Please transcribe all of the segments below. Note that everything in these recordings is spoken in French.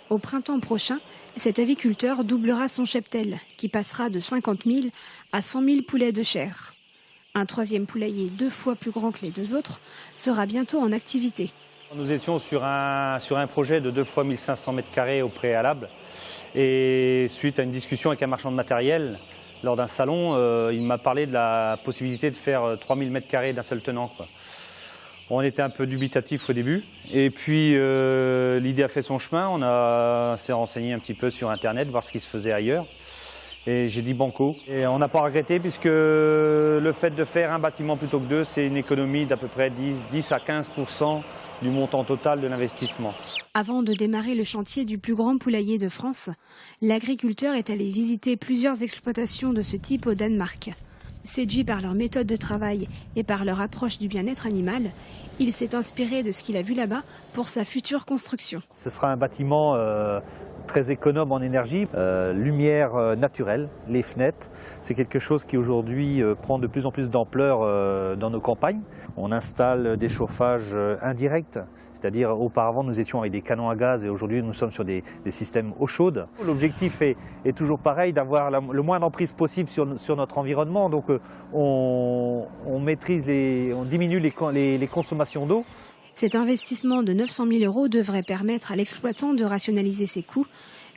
Au printemps prochain, cet aviculteur doublera son cheptel, qui passera de 50 000 à 100 000 poulets de chair. Un troisième poulailler 2 fois plus grand que les 2 autres sera bientôt en activité. Nous étions sur un projet de 2 fois 1500 m² au préalable. Et suite à une discussion avec un marchand de matériel, lors d'un salon, il m'a parlé de la possibilité de faire 3000 m² d'un seul tenant, quoi. On était un peu dubitatif au début. Et puis l'idée a fait son chemin. On s'est renseigné un petit peu sur Internet, voir ce qui se faisait ailleurs. Et j'ai dit banco. Et on n'a pas regretté puisque le fait de faire un bâtiment plutôt que 2, c'est une économie d'à peu près 10 à 15% du montant total de l'investissement. Avant de démarrer le chantier du plus grand poulailler de France, l'agriculteur est allé visiter plusieurs exploitations de ce type au Danemark. Séduit par leur méthode de travail et par leur approche du bien-être animal, il s'est inspiré de ce qu'il a vu là-bas pour sa future construction. Ce sera un bâtiment très économe en énergie, lumière naturelle, les fenêtres. C'est quelque chose qui aujourd'hui prend de plus en plus d'ampleur dans nos campagnes. On installe des chauffages indirects, c'est-à-dire auparavant nous étions avec des canons à gaz et aujourd'hui nous sommes sur des systèmes eau chaude. L'objectif est toujours pareil, d'avoir le moins d'emprise possible sur notre environnement. Donc on diminue les consommations d'eau. Cet investissement de 900 000 € devrait permettre à l'exploitant de rationaliser ses coûts,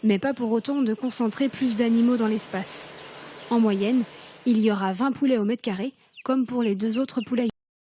mais pas pour autant de concentrer plus d'animaux dans l'espace. En moyenne, il y aura 20 poulets au mètre carré, comme pour les 2 autres poulaillers.